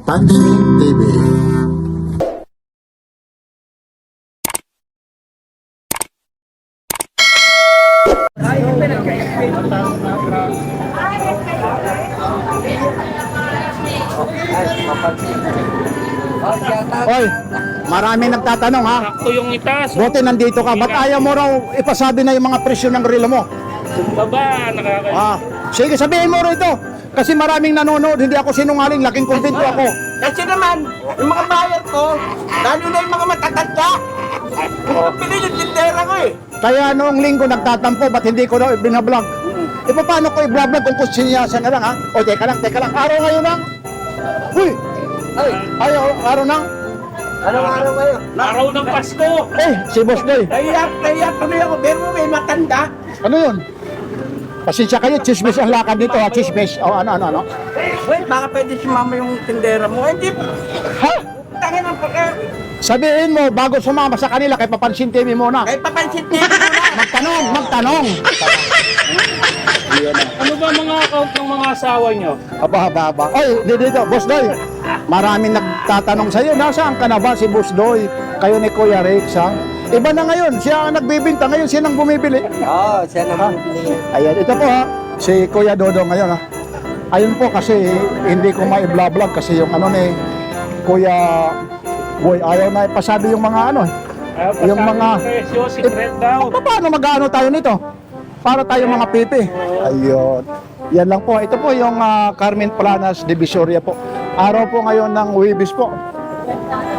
Pansin TV. Hoy, maraming nagtatanong ha. Sakto yung itaas. Buti nandito ka. Ba't ayaw mo raw ipasabi na yung mga presyo ng relo mo? Baba, nakaka... Sige, sabihin mo rito. Kasi maraming nanonood, hindi ako sinungaling, laking kontento ako. Kasi naman, yung mga buyer ko, lalo na yung mga matatanda, pinili yung tindera ko eh. Kaya noong linggo nagtatampo, ba't hindi ko daw binablog? E paano ko i-vlog kung kusinyasan na lang ha? O teka lang. Araw ngayon lang. Uy! Ayaw, araw na. Anong araw kayo? Araw ng Pasko! Si Boss Doy. Naiyak kami ako, pero may matanda. Ano yun? Pasensya kayo, chismis ang lakad nito ha, chismis. O ano? Wait, baka pwede sumama yung tindera mo. Hindi, Ha? tangin ang pagka. Sabihin mo, bago sumama sa kanila, kay Papansin TV muna. Kahit papansin niyo na. Magtanong. Ano ba mga account ng mga asawa nyo? Haba. Oy, dito, Boss Doy. Maraming nagtatanong sa'yo, nasaan ka na ba si Boss Doy? Kayo ni Kuya Rex, ha? Iba na ngayon, siya ang nagbibinta, ngayon siya nang bumibili. Oo, siya naman pinili. Ayan, ito po ha, si Kuya Dodo ngayon ha. Ayun po kasi hindi ko ma-vlog kasi yung ano ni Kuya Boy, ayaw na ipasabi yung mga ano. Yung mga- presyo, secret daw. Paano mag-ano tayo nito? Para tayo mga pipi. Ayun. Yan lang po. Ito po yung Carmen Planas Divisoria po. Araw po ngayon ng Huwebes po.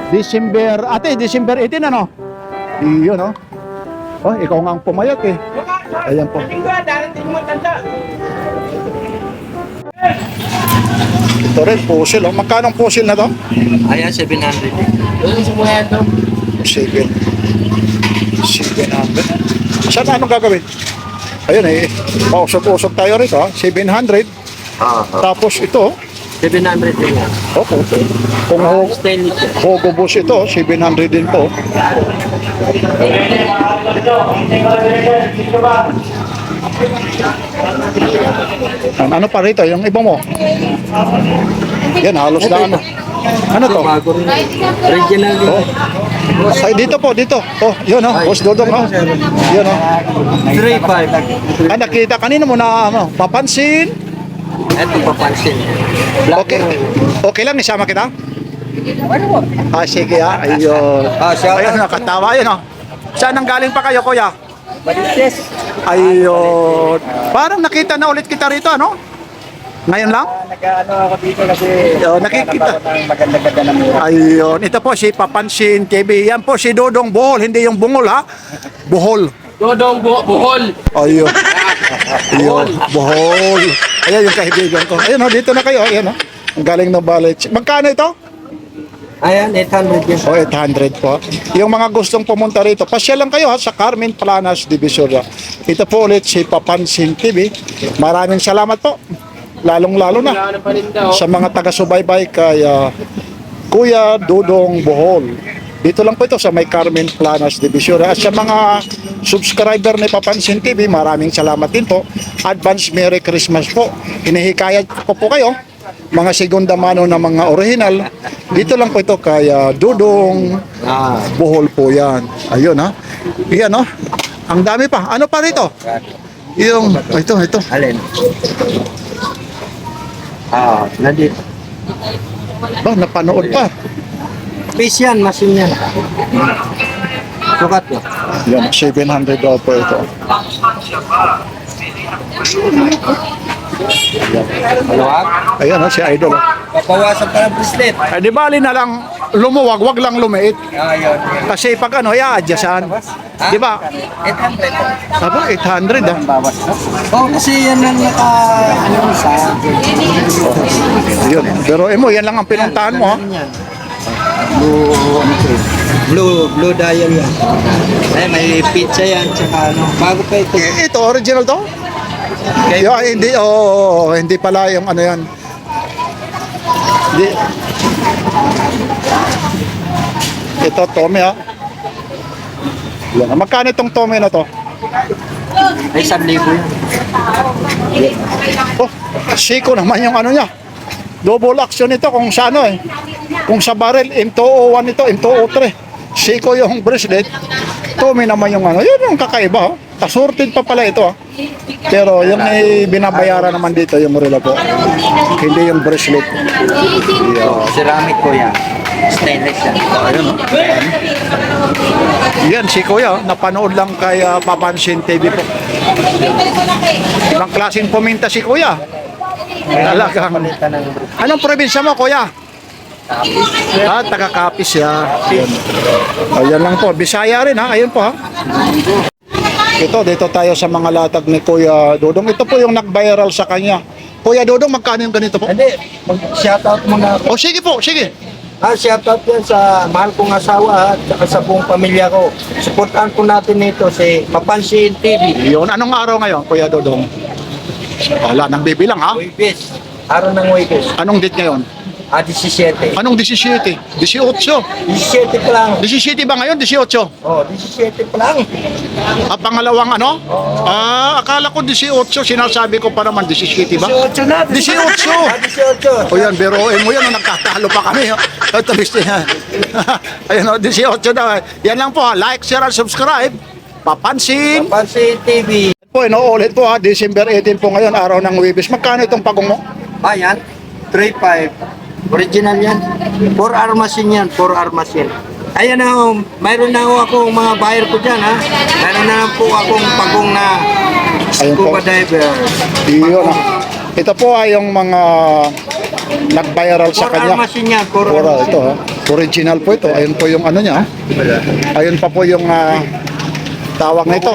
December 18 ano? Iyon oh. Oh, ikaw nga ang pumayat eh. Ayan po. Linggo, darating mo tanda. Ito rin, puzzle oh. Magkano ang puzzle na to? Ayan, 700. Doon sa mga ito. 700. Saan anong gagawin? Ayun eh, pausok-usok tayo rito ha. 700. Tapos ito, 700 din yan. opo. Kung Stainless yan. Hogo Boss ito, 700 din po. Ano pa rito? Yung iba mo? Yan, halos na ano. Ano to? Bago rin. Original din. Ay, dito po, dito. Oh, yun oh, Boss Dodong oh. Yun oh. 3.5. Nakita kanina mo na ano, papansin. Ito papansin. Black Okay. Okay lang, isama kita? Sige ha. Ayun. shout Ayun, out. nakatawa yun oh. Saan ang galing pa kayo, kuya? Balites. Ayun. Parang nakita na ulit kita rito, ano? Ngayon lang? Nag-ano ako dito kasi Nakikita. maganda-ganda na mura. Ayun. Ito po si Papansin TV. Yan po si Dodong Bohol, hindi yung bungol ha. Bohol. Dodong buhol. Ayun. Ayun. Bohol. Ayan yung kaibigan ko. Ayun oh, dito na kayo. Ayun oh. Ang galing ng ballet. Magkano ito? Ayan, 800 yun. O, 800 po. Yung mga gustong pumunta rito, pasya lang kayo ha, sa Carmen Planas Divisoria. Ito po ulit si Papansin TV. Maraming salamat po. Lalong-lalo na sa mga taga-subaybay kay Kuya Dodong Bohol. Dito lang po ito sa may Carmen Planas Divisoria. At sa mga subscriber ni Papansin TV, maraming salamat din po. Advance Merry Christmas po. Hinihikayat po kayo mga segunda mano na mga original. Dito lang po ito kay Dodong Bohol po yan. Ayun ha. Yan oh. Ang dami pa. Ano pa rito? Yung, ito. Alin? Nandito. Napanood pa. Piece yan, machine yan. Sukat mo. Yan, 700 daw po ito. Maluwag. Ayan si Idol. Papawasan pa ng bracelet. Ay, di bali na lang lumuwag, wag lang lumiit. Ayun. Kasi pag ano, i-adjustan. Di ba? 800. Aba, 800 ah. Bawas. Oh, kasi yan lang ano sa Yun. Pero mo, yan lang ang pinuntahan mo ha. Blue dial yan. Ay, may pizza yan. Tsaka ano. Bago pa ito. Ito, original to? Hindi, hindi pala yung ano yan. Hindi. Ito, Tommy ha. Yan. Magkano itong Tommy na to? Ay, 1,000 yan. Oh, siko naman yung ano niya. Double action ito kung sa ano eh. Kung sa barrel, M201 ito, M203. Seiko yung bracelet. Tommy naman yung ano. Yun yung kakaiba. Oh. Assorted pa pala ito. Pero yung binabayaran naman dito yung relo po. Hindi yung bracelet. Oh, ceramic ko yan. Stainless yan. Ayun, oh. Yan, si Kuya, napanood lang kay Papansin TV po. Ibang klaseng puminta si Kuya. Talagang. Anong probinsya mo, Kuya? Taga Capiz ya. Ayan. Ayan lang po. Bisaya rin ha. Ayun po ha. Ito, dito tayo sa mga latag ni Kuya Dodong. Ito po yung nag-viral sa kanya. Kuya Dodong, magkano yung ganito po? Hindi, mag-shoutout muna ako. O sige po, sige. Shoutout yan sa mahal kong asawa at saka sa buong pamilya ko. Supportan po natin ito si Papansin TV. Yun, anong araw ngayon, Kuya Dodong? Wala nang bibilang ha. Webes. Araw ng Webes. Anong date ngayon? 17. Anong 17? 18. 17 pa lang. 17 ba ngayon? 18? Oh, 17 pa lang. Pangalawang ano? Akala ko 18. Sinasabi ko pa naman 17 ba? 18 na. 18. 18. O yan, biruin mo yan, nagkatalo pa kami. Ito, gusto niya. Ayun, 18 na. Yan lang po, like, share, and subscribe. Papansin. Papansin TV. Po, inuulit po ha, December 18 po ngayon, araw ng Webes. Magkano itong pagong mo? Ayan, 3.5. Original yan. 4 armas yan, 4 armas yan. Ayan na, mayroon na akong mga buyer ko dyan, ha. Mayroon na po akong pagong na Ayun po. scuba diver. Yun ha. Ito po ay yung mga nag-viral sa 4 kanya. armas yan, 4 Pura, armas. ito ha. Original po ito. Ayun po yung ano niya. Ayun pa po yung tawag na ito.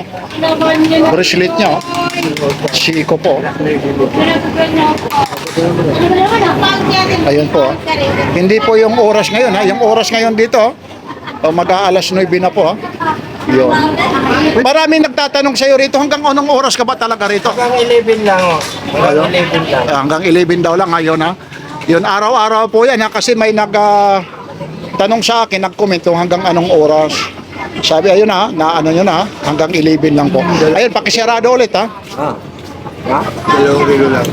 Bracelet niya. Seiko po. Ayun po. Hindi po yung oras ngayon ha. Yung oras ngayon dito. Mag-aalas 9 na po ha. Yun. Maraming nagtatanong sa iyo rito, hanggang anong oras ka ba talaga rito? Hanggang 11 lang, oh. Hanggang 11 lang. Hanggang 11 daw lang ngayon ha. Yun, araw-araw po yan ha, kasi may tanong sa akin, nag-comment kung hanggang anong oras. Sabi, ayun ha, na ano yun ha, hanggang 11 lang po. Ayun, pakisarado ulit ha. Ha? 2 kilo lang.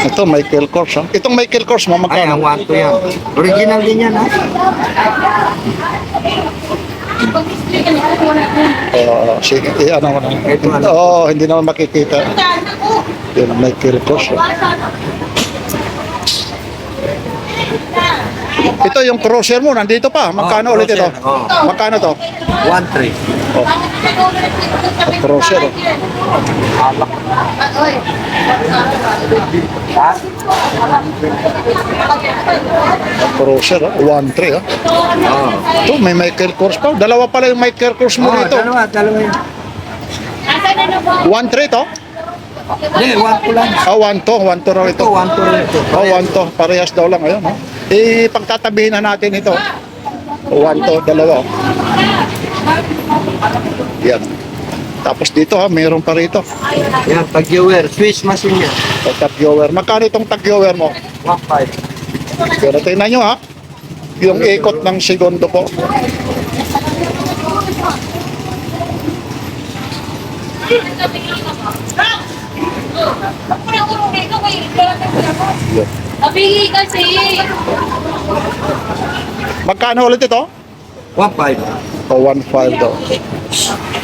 Ito, Michael Kors ha. Itong Michael Kors mo, Ay, ang magkano? 1 to yan. Original din yan, ha? Sige, ano mo na. Ito, ano? Oo, hindi naman makikita. Yun, Michael Kors ha. Ito yung crosser mo, nandito pa. Magkano ulit ito? crosser, oo. Magkano to? 1.3. Crosser. Ha? Crosser, 1.3 ha. Oo. Ito, may Michael Kors pa. Dalawa pala yung Michael Kors mo Oo, rito. dalawa yan. 1.3 to? Hindi, 1 ko lang. 1 to raw ito. Ito, 1 to rin ito. 1 to. Parehas daw lang. Ayun. Pagtatabihin na natin ito. 1 to, dalawa. Yan. Tapos dito ha, mayroon pa rito. Yan, tag-viewer. Swiss machine yan. Tag-viewer. Magkano itong tag-viewer mo? 1.5. Pero tingnan nyo ha. Yung ikot ng segundo po. Yan. Nabigay kasi. Magkano ulit ito? 1.5. O 1.5 daw.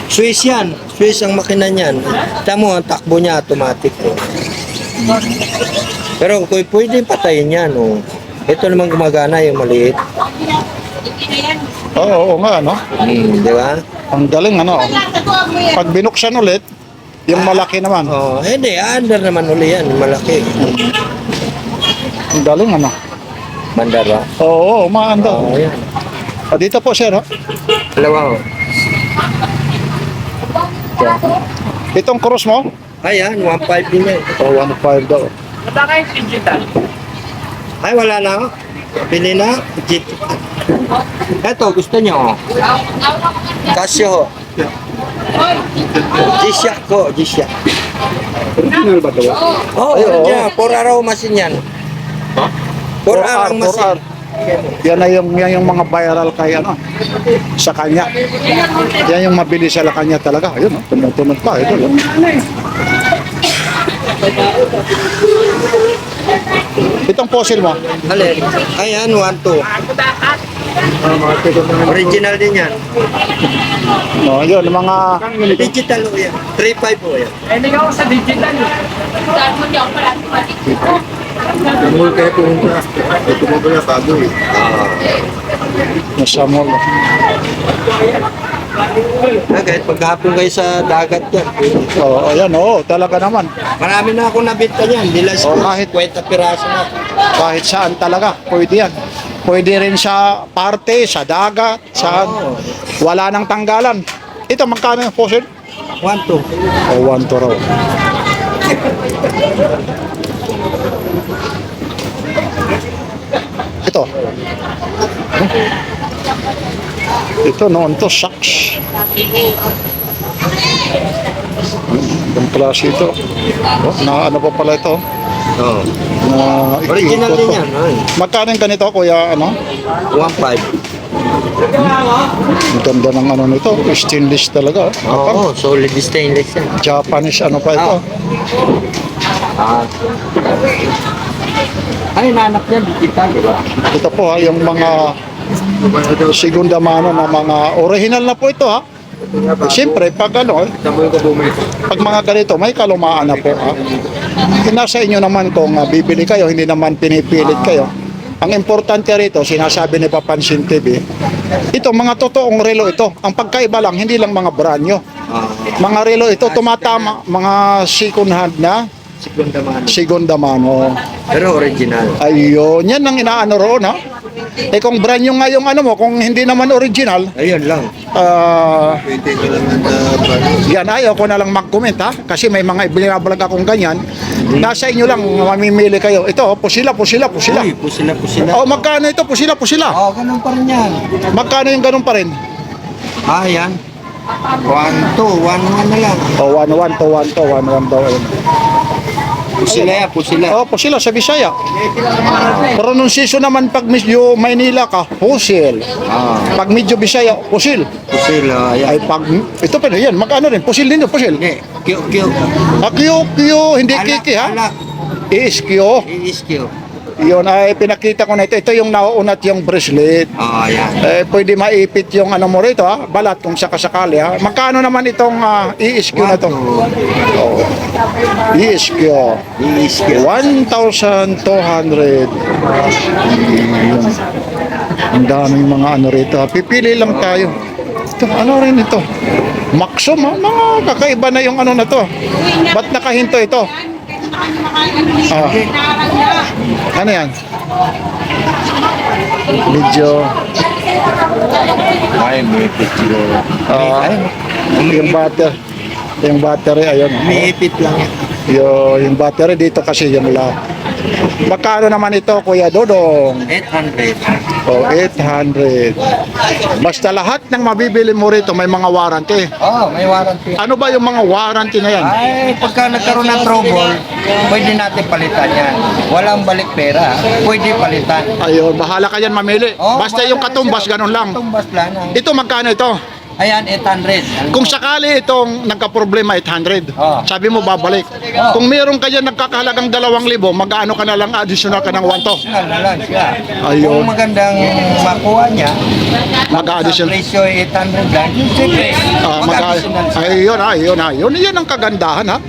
Swiss yan. Swiss ang makina niyan. Tamo, ang takbo niya automatic. Oh. Pero kung pwede patayin yan. Oh. Ito naman gumagana yung maliit. Oo nga, no? Di ba? Ang galing, ano? Pag binuksan ulit, yung malaki naman. Oh, hindi. Under naman uli yan. Malaki. Ang galing, ano? Mandara. Oo, umaanda. Oh, yan. Dito po, sir, ha? Dalawa. Oh. Itong cross mo? Ayan, 1.5 din yan. O, 1.5 daw. Wala kayong digital. Ay, wala na ako. Pili na. Ito, gusto niyo. Oh. Casio. G-Shock ko, G-Shock. Original ba daw? Oh, Ay, oo. yan. 4 araw machine yan. 4 araw machine. Yan na yan yung mga viral kay ano sa kanya. Yan yung mabilis sa kanya talaga. Ayun, oh, tumunod pa ito. Oh. Itong fossil mo. Alin? Ayan, 1-2. Original din yan. No, yun, mga Digital po yan. 3.5 po yan. Hindi ka ako sa digital. Mall kayo pumunta. Ito mo pala bago eh. nasa mall. Kahit paghapon kayo sa dagat yan. Oo, ayan, oo, talaga naman. Marami na ako nabita yan. Dilas Oh, ko. kahit- 50 piraso na. Kahit saan talaga, pwede yan. Pwede rin sa parte, sa dagat, saan. Wala nang tanggalan. Ito, magkano yung fossil? 1-2. O, 1 to raw. Ito. Ito noon to, shucks. Ang klase ito. Oh, na ano pa pala ito? Oo. Na Original ikot din to. yan. Ay. Magkano yung ganito, kuya, ano? 1.5. Ang ganda ng ano nito, stainless talaga. Oh. Oo, solid stainless yan. Japanese ano pa ito. Ay, nanak yan. Digital, di ba? Ito po ha, yung mga segunda mano na mga original na po ito ha. Siyempre, pag ano, Saboy ko bumili. pag mga ganito, may kalumaan na po ha. Nasa inyo naman kung bibili kayo, hindi naman pinipilit kayo. Ang importante rito, sinasabi ni Papansin TV, ito, mga totoong relo ito. Ang pagkaiba lang, hindi lang mga brand nyo. Mga relo ito, tumatama, mga second hand na, Segunda man. segunda mano. Pero original. Ayun, yan ang inaano roon ha. Eh kung brand yung nga yung ano mo, kung hindi naman original, Ayun lang. Pwede ko lang yan, ayaw ko na lang mag-comment ha. Kasi may mga ibinablog akong ganyan. Nasa inyo lang, mamimili kayo. Ito, pusila. Uy, pusila. Oh, magkano ito? Pusila. Oo, ganun pa rin yan. Magkano yung ganun pa rin? Ah, yan. 1-2. 1-1 na lang. Oh, 1-1 to 1 daw. Ayun. Pusila yan, pusila. Oh, pusila sa Bisaya. Pronunciation naman pag medyo Maynila ka, pusil. Pag medyo Bisaya, pusil. Pusila, Ay yan. pag ito pa yan, magkano rin? Pusil din 'yung pusil. Hindi, Q. Kyo, hindi kiki ha. Alak. Is kyo. Is Q. Yun ay pinakita ko na ito. Ito yung nauunat yung bracelet. Oo, yan. Pwede maipit yung ano mo rito ha, balat kung sakasakali ha. Magkano naman itong ESQ na to? Oh. ESQ. Is Q. 1,200. Ang daming mga ano rito. Pipili lang tayo. Ito, ano rin ito? Maxim ha? Mga kakaiba na yung ano na to. Ba't nakahinto ito? Ano yan? Medyo Ay, may picture. yung battery ayun. May ipit lang yan. Yung battery dito kasi yung lang. Magkano naman ito, Kuya Dodong? 800. O, 800. Basta lahat ng mabibili mo rito may mga warranty. Oo, may warranty. Ano ba yung mga warranty na yan? Ay, pagka nagkaroon ng trouble, pwede natin palitan yan. Walang balik pera, pwede palitan. Ayun, bahala ka yan mamili. Oo, Basta yung katumbas, ganun lang. Katumbas lang. Ito, magkano ito? Ayan, 800. Kung sakali itong nagka-problema 800, Oh. sabi mo babalik. Kung meron ka dyan nagkakahalagang 2,000, mag-ano ka na lang, additional ka ng 1 to. Additional na lang siya. Ayun. Kung magandang makuha niya, sa Mag-additional. presyo 800 lang, yung siyempre, mag-additional siya. Ayun. Yan ang kagandahan ha.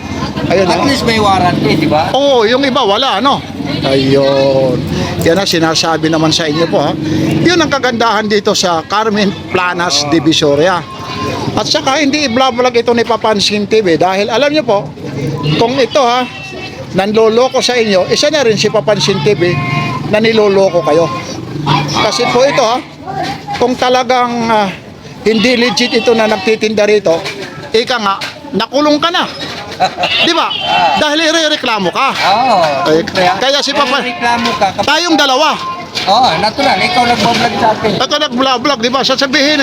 Ayun At ha. least may warranty, di ba? Oo, yung iba wala, ano? Ayun. Yan ang sinasabi naman sa inyo po, ha? Yun ang kagandahan dito sa Carmen Planas Divisoria. At saka, hindi i-vlog ito ni Papansin TV dahil alam nyo po, kung ito, ha, nanloloko sa inyo, isa na rin si Papansin TV na niloloko kayo. Kasi po ito, ha, kung talagang hindi legit ito na nagtitinda rito, ika nga, nakulong ka na. Di ba? Dahil irereklamo ka. Oo. Ay, kaya si Papa- reklamo ka. Tayong dalawa. Oo, natural. Ikaw nag-vlog sa akin. Ito nag-vlog, di ba? Sasabihin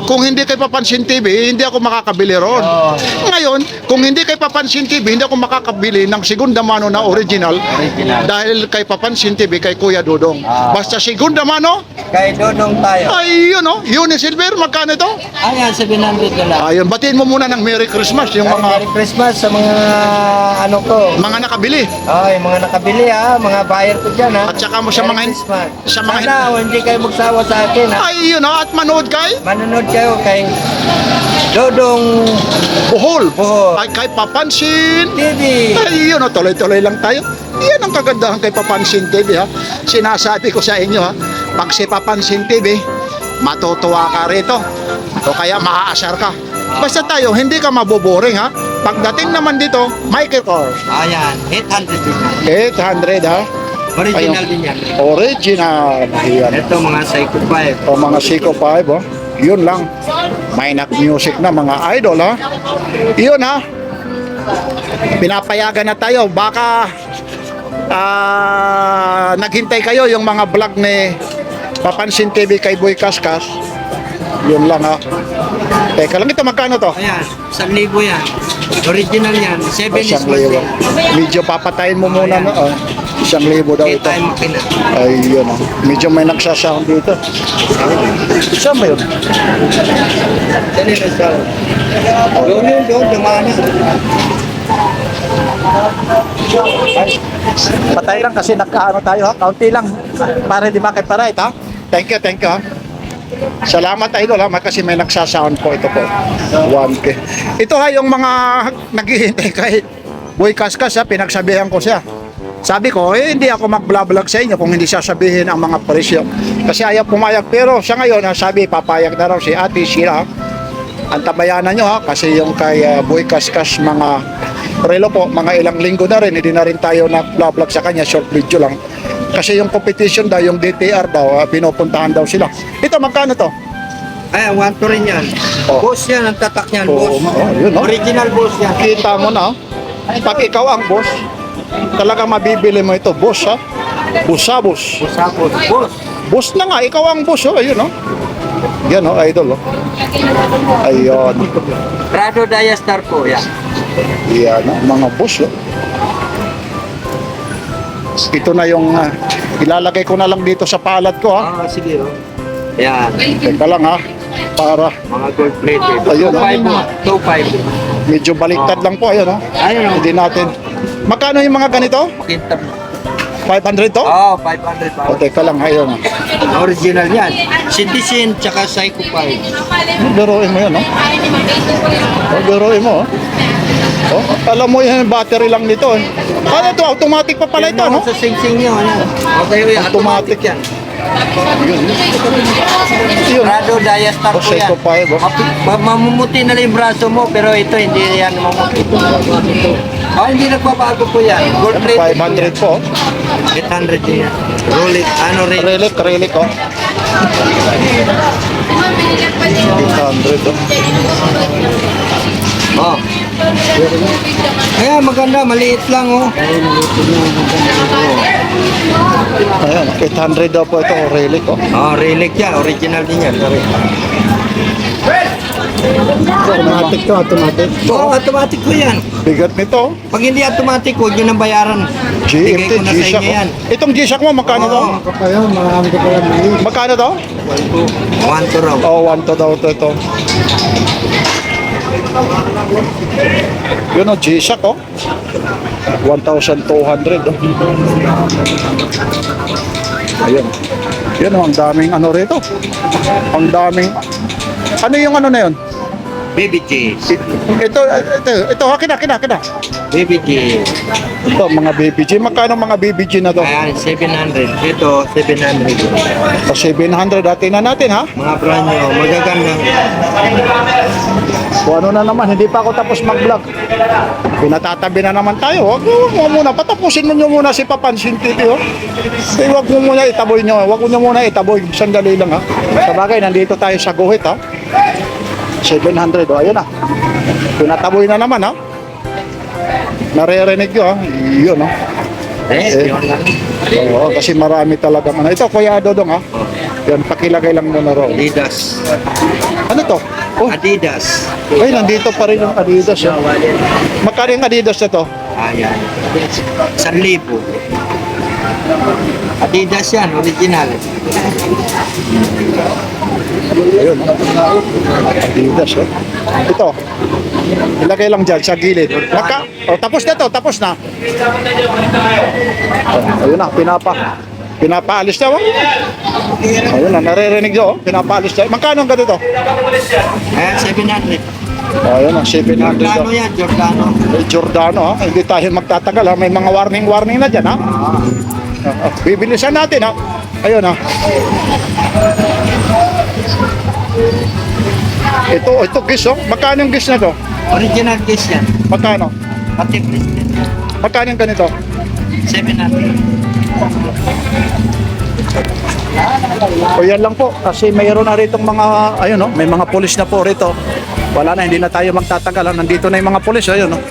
kung hindi kay Papansin TV, hindi ako makakabili ron. Oo. Ngayon, kung hindi kay Papansin TV, hindi ako makakabili ng segunda mano na original. Original. Dahil kay Papansin TV, kay Kuya Dodong. Ah. Basta segunda mano, Kay Dodong tayo. Ayun oh, Unisilver, magkano ito? Ayan, 700 na lang. Ayun, batiin mo muna ng Merry Christmas yung Merry mga Christmas sa mga ano ko. nakabili. Ay, mga nakabili ha, mga buyer ko dyan ha. At saka mo sa Merry mga Christmas. sa mga Sana hindi kayo magsawa sa akin ha. ayun oh, at manood kay Manonood kayo kay Dodong Bohol. Bohol. Ay kay Papansin. TV. Ayun oh, tuloy-tuloy lang tayo. Yan ang kagandahan kay Papansin TV ha. Sinasabi ko sa inyo ha, pag si Papansin TV, matutuwa ka rito. O kaya maaasar ka. Basta tayo, hindi ka maboboring ha. Pagdating naman dito, Michael Kors. Ayan, 800 din yan. 800 ha. Original Ayun. din yan. Original. Yan. Ito mga Psycho 5. O mga Seiko 5 oh. Yun lang. May music na mga idol ha. Yun ha. Pinapayagan na tayo. Baka naghintay kayo yung mga vlog ni Papansin TV kay Boy Kaskas. Yun lang ha. Teka lang, ito magkano to? Ayan, 1,000 yan. Original yan. 7 is 1,000. Medyo papatayin mo muna na. 1,000 daw ito. Kita yung makina. Ayun oh. Medyo may nagsasound dito. Saan ba yun? Dali na siya. Doon, dumana. Patay lang kasi nakaano tayo ha. Kaunti lang. Para di makiparight ha. Thank you ha. Salamat idol ha. Kasi may nagsasound po ito po. 1K. Ito ha yung mga naghihintay kay Boy Kaskas ha. Pinagsabihan ko siya. Sabi ko, hindi ako mag-vlog sa inyo kung hindi sasabihin ang mga presyo. Kasi ayaw pumayag. Pero siya ngayon, sabi, papayag na raw si Ate Sheila. Ang tabayanan nyo ha, kasi yung kay Boy Kaskas mga relo po, mga ilang linggo na rin, hindi na rin tayo nag-vlog sa kanya, short video lang. Kasi yung competition daw, yung DTR daw, pinupuntahan daw sila. Ito, magkano to? Ayan, 1 to rin yan. Oh. Boss yan, ang tatak niyan, Oh, boss. yun, no? Original boss yan. Kita mo na, pag ikaw ang boss, talaga mabibili mo ito, boss ha. Busabos. Busapos, boss. Boss na nga, ikaw ang boss, oh, ayun, oh. Yan, oh, idol, oh. Ayun. Prado Diastar po, yan. Yan, oh, mga boss, oh. Ito na yung, ilalagay ko na lang dito sa palad ko, ha. Sige, oh. Yan, Teka lang, ha. Para, mga gold plated. Ayun, 2.5 mo. 2.5. medyo baliktad lang po, ayun, oh. Ayun, oh. Hindi natin. Magkano yung mga ganito? Makita mo. 500 to? Oh, 500 pa. O, teka lang, ayun, oh. Original yan. Citizen, tsaka Psycho 5. Biruin mo yun, no? Biruin mo, oh. Oh, alam mo yan, battery lang nito, eh. Ano to? Automatic pa pala ito, no? Sa sing-sing nyo, ano? Okay, Automatic. automatic yan. Yun. Prado Diastar O, po yan. Seiko 5, oh. Mamumuti na lang yung braso mo, pero ito hindi yan mamumuti. Oh, hindi nagbabago po yan. Gold plate. 500 po. 800 din yan. Rolex, ano rin. Relic, oh. 800, oh. Oh. Kaya maganda, maliit lang oh. Ayan, 800 daw po ito, relic, oh. Oh, relic yan. Original din yan. Sorry. Automatic to, automatic. Oo, automatic ko yan. Bigat nito, oh. Pag hindi automatic, huwag nyo nang bayaran. Bigay GMT, ko na sa G-Shock, inyo yan. oh. Itong G-Shock mo, magkano to? Magkano to? 1 to raw. Oh, 1 to daw to ito. Yun, oh, G-Shock, oh. 1,200, oh. Ayun. Yun, oh, ang daming ano rito. Ang daming... Ano yung ano na yun? Baby G. Ito, akin na. Baby G. Ito, mga BBG. Magkano mga BBG na to? Ayan, 700. Ito, 700. O 700, dati na natin, ha? Mga brand nyo, magaganda. O ano na naman, hindi pa ako tapos mag-vlog. Pinatatabi na naman tayo. Wag mo muna, patapusin mo nyo muna si Papansin TV, oh. Wag mo muna itaboy nyo. Wag mo nyo muna itaboy. Sandali lang, ha? Sabagay, nandito tayo sa guhit, ha? 700, oh. Ayun, ha? Pinataboy na naman, ha? Naririnig nyo, ha? Yun, ha? Yun lang. Oo, kasi marami talaga. Ito, Kuya Dodong, ha? Yan, pakilagay lang muna raw. Adidas. Ano to? Oh, Adidas. ay, nandito pa rin yung Adidas. Oh. Magkano yung Adidas na to? Ayan. 1,000. Adidas yan, original. Ayun. Adidas, oh. Ito. Ilagay lang dyan sa gilid. Tapos na to, tapos na. Ayun na, pinapaalis na, oh. Ayun na, naririnig nyo, oh. Pinapaalis na. Magkano ang ganito? Ayan, 700. Ayun na, 700. Giordano yan, Giordano. Giordano, ha? Hindi tayo magtatagal, ha? May mga warning na dyan, ha? Bibilisan natin, ha? Ayun, ha? Ito gis, oh. Magkano yung gis na to? Original case yan. Magkano? Pati Christian. Magkano yung ganito? 700. O yan lang po, kasi mayroon na rito mga, ayun, oh, may mga pulis na po rito. Wala na, hindi na tayo magtatagal, ha? Nandito na yung mga pulis, ayun, oh.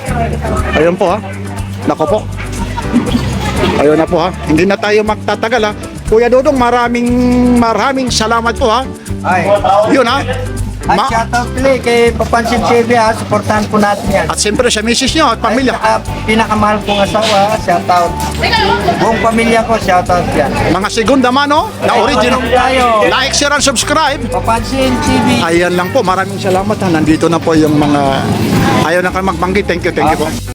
Ayun po, ha? Nako po. Ayun na po, ha? Hindi na tayo magtatagal, ha? Kuya Dudong, maraming salamat po, ha? Ay. Yun, ha? At shoutout ulit kay Papansin TV, ha. Supportahan po natin yan. At siyempre sa misis nyo at pamilya. Ay, pinakamahal kong asawa, shoutout. Buong pamilya ko, shoutout yan. Mga segunda mano na original. Tayo. Like, share, and subscribe. Papansin TV. Ayan lang po. Maraming salamat, ha. Nandito na po yung mga ayaw na kayo magbanggit. Thank you po.